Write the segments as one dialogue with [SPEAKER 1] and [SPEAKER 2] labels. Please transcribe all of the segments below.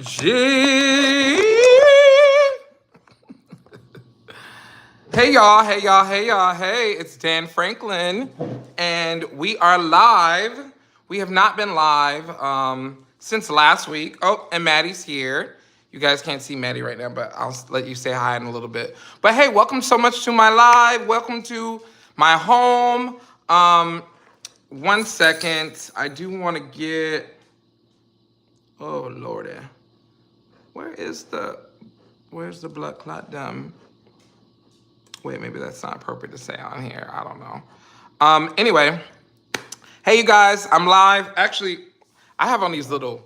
[SPEAKER 1] G. Hey y'all, hey y'all, hey y'all, hey, it's Dan Franklin, and we are live. We have not been live since last week. Oh, and Maddie's here. You guys can't see Maddie right now, but I'll let you say hi in a little bit. But hey, welcome so much to my live. Welcome to my home. 1 second. I do want to get, oh Lordy. Where's the blood clot dumb? Wait, maybe that's not appropriate to say on here. I don't know. Anyway, hey you guys, I'm live. Actually, I have on these little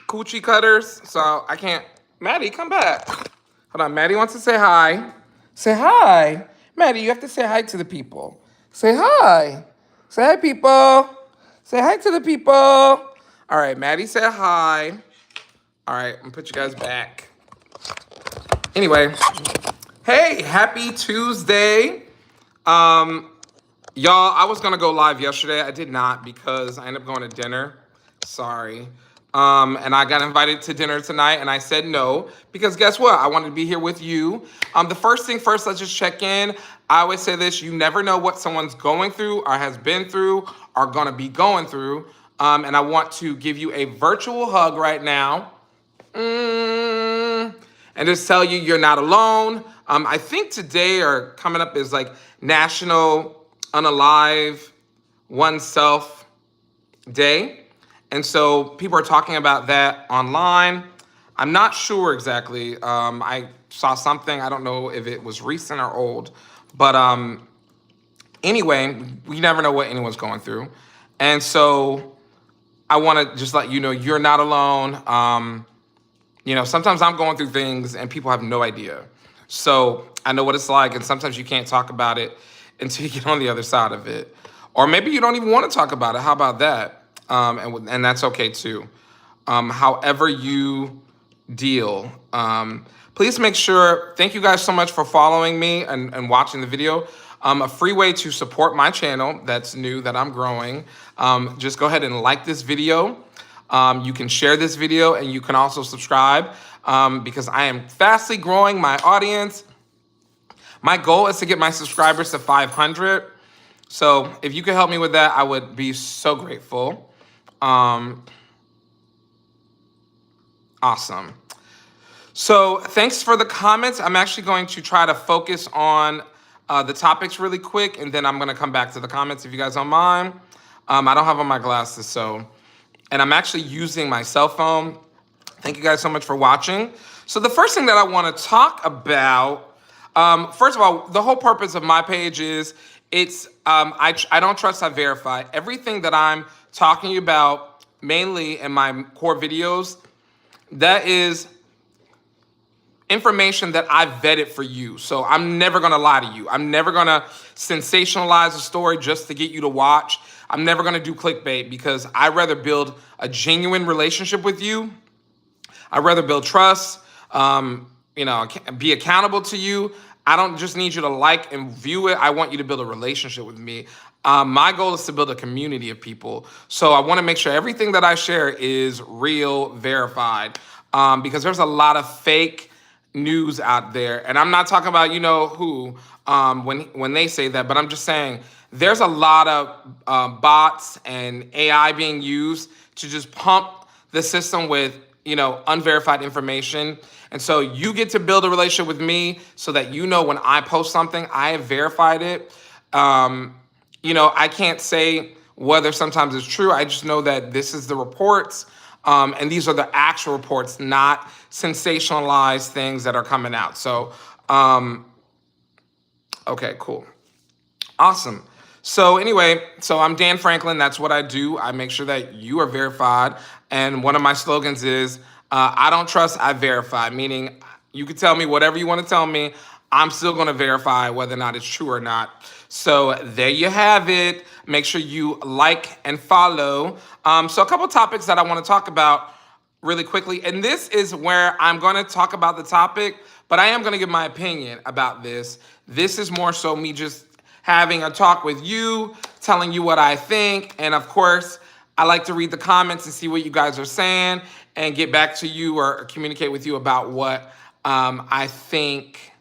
[SPEAKER 1] coochie cutters, so I can't. Maddie, come back. Hold on, Maddie wants to say hi. Say hi. Maddie, you have to say hi to the people. Say hi. Say hi, people. Say hi to the people. All right, Maddie said hi. All right, I'm gonna put you guys back. Anyway, hey, happy Tuesday. Y'all, I was gonna go live yesterday. I did not because I ended up going to dinner. Sorry. And I got invited to dinner tonight and I said no because guess what? I wanted to be here with you. The first thing first, let's just check in. I always say this, you never know what someone's going through or has been through or gonna be going through. And I want to give you a virtual hug right now. And just tell you you're not alone. I think today or coming up is like National Unalive Oneself Day. And so people are talking about that online. I'm not sure exactly. I saw something. I don't know if it was recent or old. But anyway, we never know what anyone's going through. And so I want to just let you know you're not alone. You know, sometimes I'm going through things and people have no idea. So I know what it's like, and sometimes you can't talk about it until you get on the other side of it. Or maybe you don't even want to talk about it. How about that? And that's okay too. However you deal. Please make sure, thank you guys so much for following me and watching the video. A free way to support my channel that's new, that I'm growing. Just go ahead and like this video. You can share this video and you can also subscribe because I am fastly growing my audience. My goal is to get my subscribers to 500. So if you could help me with that, I would be so grateful. Awesome. So thanks for the comments. I'm actually going to try to focus on the topics really quick, and then I'm going to come back to the comments if you guys don't mind. I don't have on my glasses, so... And I'm actually using my cell phone. Thank you guys so much for watching. So the first thing that I want to talk about, first of all, the whole purpose of my page is I don't trust, I verify. Everything that I'm talking about, mainly in my core videos, that is information that I vetted for you. So I'm never gonna lie to you. I'm never gonna sensationalize a story just to get you to watch. I'm never gonna do clickbait because I'd rather build a genuine relationship with you. I'd rather build trust, be accountable to you. I don't just need you to like and view it. I want you to build a relationship with me. My goal is to build a community of people. So I wanna make sure everything that I share is real, verified, because there's a lot of fake news out there. And I'm not talking about, you know, who, when they say that, but I'm just saying there's a lot of bots and AI being used to just pump the system with, you know, unverified information. And so you get to build a relationship with me so that you know when I post something, I have verified it. You know, I can't say whether sometimes it's true. I just know that this is the reports. And these are the actual reports, not sensationalized things that are coming out. So, okay, cool. Awesome. So anyway, so I'm Dan Franklin. That's what I do. I make sure that you are verified. And one of my slogans is, I don't trust, I verify. Meaning you can tell me whatever you want to tell me. I'm still going to verify whether or not it's true or not. So there you have it. Make sure you like and follow. So a couple topics that I want to talk about really quickly. And this is where I'm going to talk about the topic, but I am going to give my opinion about this. This is more so me just having a talk with you, telling you what I think. And of course, I like to read the comments and see what you guys are saying. and get back to you or communicate with you about what I think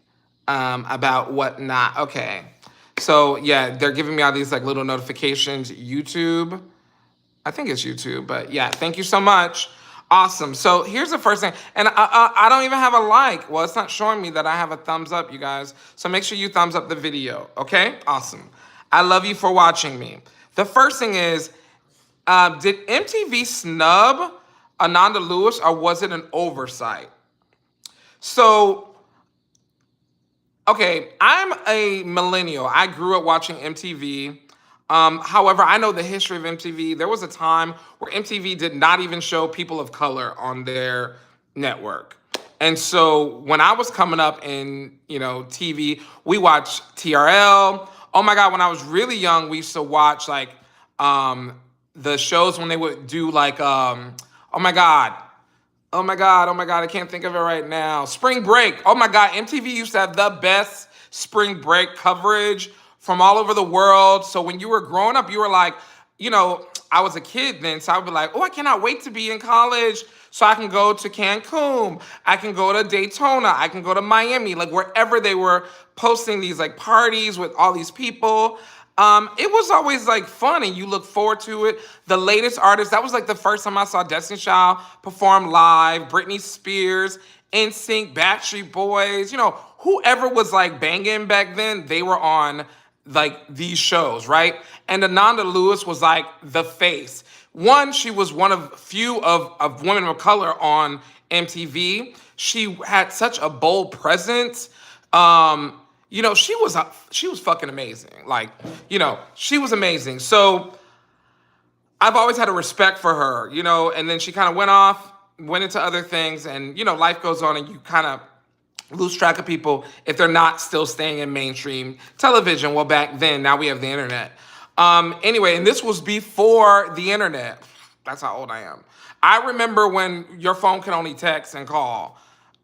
[SPEAKER 1] about what not. Okay. So yeah, they're giving me all these like little notifications. YouTube. I think it's YouTube, but yeah, thank you so much. Awesome. So here's the first thing, and I don't even have a like. Well, it's not showing me that I have a thumbs up, you guys. So make sure you thumbs up the video, okay? Awesome. I love you for watching me. The first thing is, did MTV snub Ananda Lewis, or was it an oversight? So, okay, I'm a millennial. I grew up watching MTV. However, I know the history of MTV. There was a time where MTV did not even show people of color on their network. And so when I was coming up in, TV, we watched TRL. Oh my God, when I was really young, we used to watch like the shows when they would do like, oh my God, I can't think of it right now. Spring Break. Oh my God, MTV used to have the best spring break coverage from all over the world. So when you were growing up, you were like, I was a kid then, so I would be like, oh, I cannot wait to be in college so I can go to Cancun, I can go to Daytona, I can go to Miami, like wherever they were posting these like parties with all these people. It was always like fun and you look forward to it. The latest artists, that was like the first time I saw Destiny Child perform live, Britney Spears, NSYNC, Backstreet Boys, whoever was like banging back then, they were on like these shows, right? And Ananda Lewis was like the face. One, she was one of few of women of color on MTV. She had such a bold presence. She was fucking amazing. Like, she was amazing. So I've always had a respect for her, and then she kind of went into other things, and life goes on and you kind of lose track of people if they're not still staying in mainstream television. Well, back then, now we have the internet. Anyway, and this was before the internet. That's how old I am. I remember when your phone could only text and call.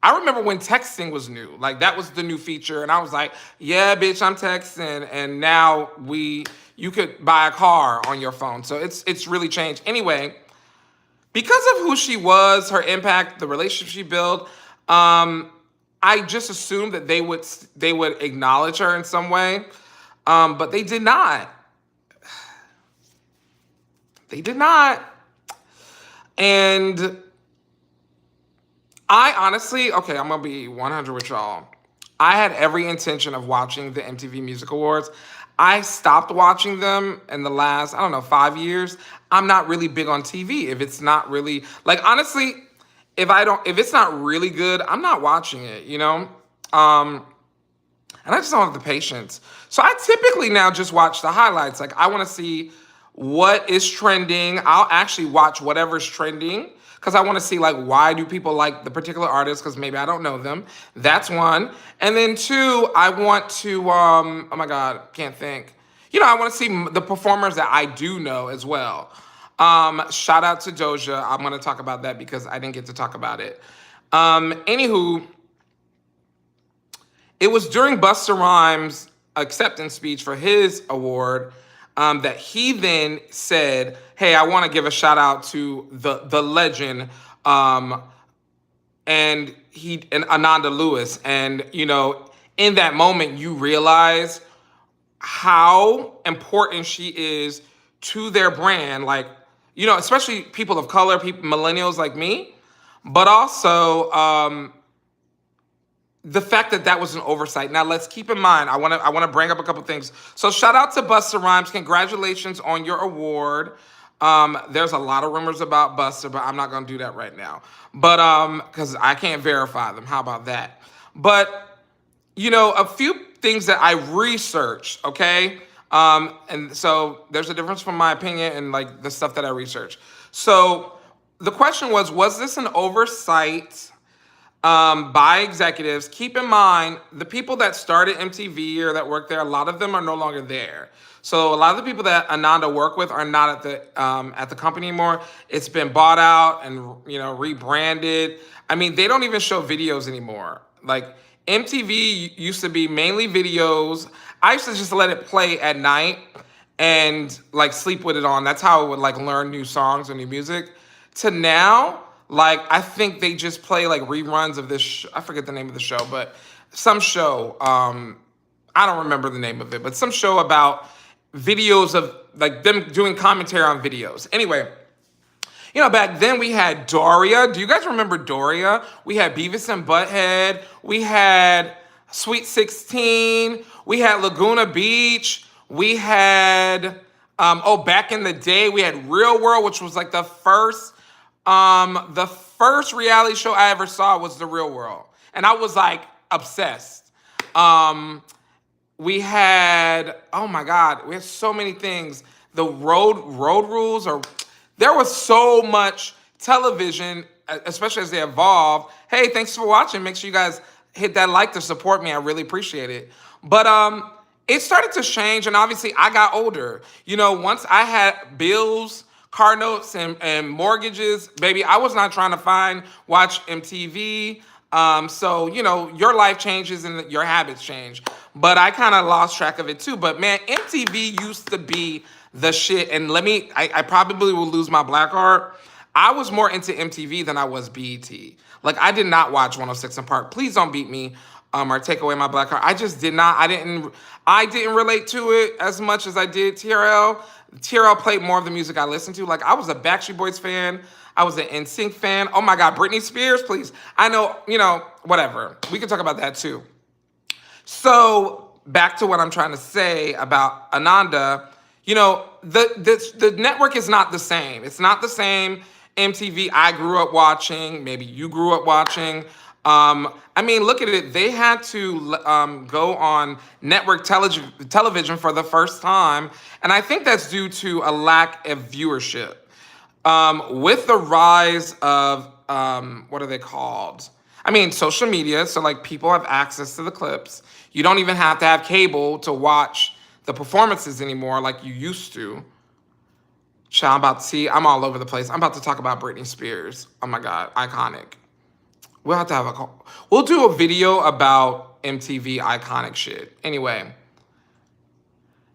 [SPEAKER 1] I remember when texting was new. Like, that was the new feature. And I was like, yeah, bitch, I'm texting. And now you could buy a car on your phone. So it's really changed. Anyway, because of who she was, her impact, the relationship she built, I just assumed that they would acknowledge her in some way, but they did not. They did not. And I honestly, okay, I'm gonna be 100 with y'all. I had every intention of watching the MTV Music Awards. I stopped watching them in the last, 5 years. I'm not really big on TV. If it's not really, like, honestly, if it's not really good, I'm not watching it, and I just don't have the patience. So I typically now just watch the highlights. Like, I want to see what is trending. I'll actually watch whatever's trending because I want to see, like, why do people like the particular artist, because maybe I don't know them. That's one. And then two, I want to, oh my God, can't think. I want to see the performers that I do know as well. Shout out to Doja. I'm going to talk about that because I didn't get to talk about it. Anywho, it was during Busta Rhymes' acceptance speech for his award that he then said, hey, I want to give a shout out to the legend and Ananda Lewis. And, in that moment, you realize how important she is to their brand. Like, especially people of color, millennials like me, but also the fact that was an oversight. Now, let's keep in mind, I want to bring up a couple things. So shout out to Busta Rhymes. Congratulations on your award. There's a lot of rumors about Busta, but I'm not going to do that right now. But because I can't verify them. How about that? But, a few things that I researched, okay? And so there's a difference from my opinion and like the stuff that I researched. So the question was this an oversight by executives? Keep in mind, the people that started MTV or that worked there, a lot of them are no longer there. So a lot of the people that Ananda worked with are not at the company anymore. It's been bought out and rebranded. I mean, they don't even show videos anymore. Like, MTV used to be mainly videos. I used to just let it play at night and like sleep with it on. That's how I would like learn new songs or new music. To now, Like, I think they just play like reruns of this. I forget the name of the show, but some show. I don't remember the name of it, but some show about videos of like them doing commentary on videos. Anyway, you know, back then we had Doria. Do you guys remember Doria? We had Beavis and Butthead. We had Sweet 16. We had Laguna Beach. We had, back in the day, we had Real World, which was like the first reality show I ever saw was The Real World. And I was like obsessed. We had, oh my God, we had so many things. The road rules, or there was so much television, especially as they evolved. Hey, thanks for watching. Make sure you guys hit that like to support me. I really appreciate it. But it started to change, and obviously I got older. You know, once I had bills, car notes, and mortgages, baby, I was not trying to watch MTV. So, you know, your life changes and your habits change. But I kind of lost track of it too. But man, MTV used to be the shit. And I probably will lose my black heart. I was more into MTV than I was BET. Like, I did not watch 106 and Park. Please don't beat me or take away my black heart. I just did not. I didn't relate to it as much as I did TRL. TRL played more of the music I listened to. Like, I was a Backstreet Boys fan. I was an NSYNC fan. Oh my God, Britney Spears, please. I know, you know, whatever. We can talk about that too. So back to what I'm trying to say about Ananda. You know, the network is not the same. It's not the same MTV I grew up watching. Maybe you grew up watching. I mean, look at it. They had to go on network television for the first time. And I think that's due to a lack of viewership. With the rise of, what are they called? I mean, social media. So like people have access to the clips. You don't even have to have cable to watch the performances anymore like you used to. I'm all over the place. I'm about to talk about Britney Spears. Oh my God, iconic. We'll have to have we'll do a video about MTV iconic shit. Anyway,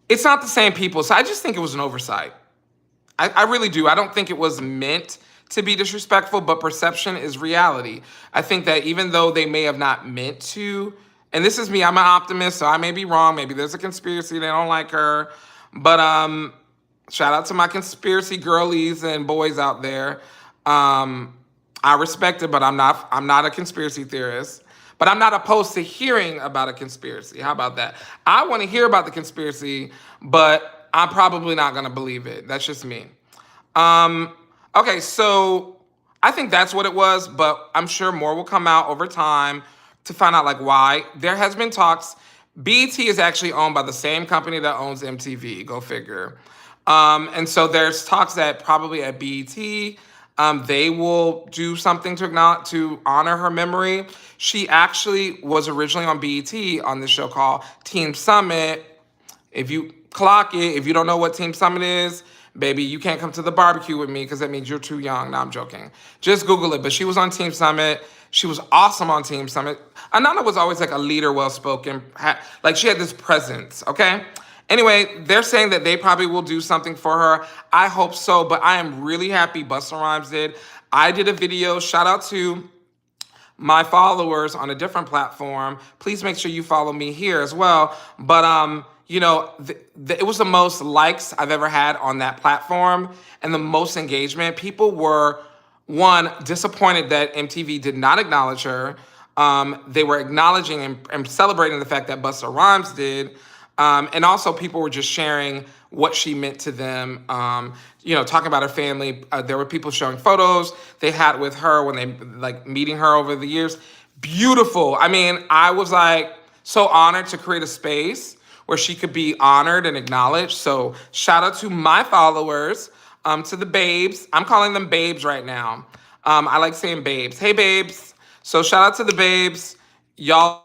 [SPEAKER 1] it's not the same people. So I just think it was an oversight. I really do. I don't think it was meant to be disrespectful, but perception is reality. I think that even though they may have not meant to, and this is me, I'm an optimist, so I may be wrong. Maybe there's a conspiracy, they don't like her. But shout out to my conspiracy girlies and boys out there. I respect it, but I'm not a conspiracy theorist. But I'm not opposed to hearing about a conspiracy. How about that? I want to hear about the conspiracy, but I'm probably not going to believe it. That's just me. Okay, so I think that's what it was, but I'm sure more will come out over time to find out like why. There has been talks. BET is actually owned by the same company that owns MTV. Go figure. And so there's talks that probably at BET, they will do something to honor her memory. She actually was originally on BET on this show called Team Summit. If you clock it, if you don't know what Team Summit is, baby, you can't come to the barbecue with me because that means you're too young. No, I'm joking. Just Google it. But she was on Team Summit. She was awesome on Team Summit. Ananda was always like a leader, well-spoken. Like she had this presence, okay? Anyway, they're saying that they probably will do something for her. I hope so, but I am really happy Busta Rhymes did. I did a video. Shout out to my followers on a different platform. Please make sure you follow me here as well. But, you know, it was the most likes I've ever had on that platform and the most engagement. People were, one, disappointed that MTV did not acknowledge her. They were acknowledging and celebrating the fact that Busta Rhymes did. And also people were just sharing what she meant to them, you know, talking about her family. There were people showing photos they had with her when they, like, meeting her over the years. Beautiful. I mean, I was, like, so honored to create a space where she could be honored and acknowledged. So shout out to my followers, to the babes. I'm calling them babes right now. I like saying babes. Hey, babes. So shout out to the babes. Y'all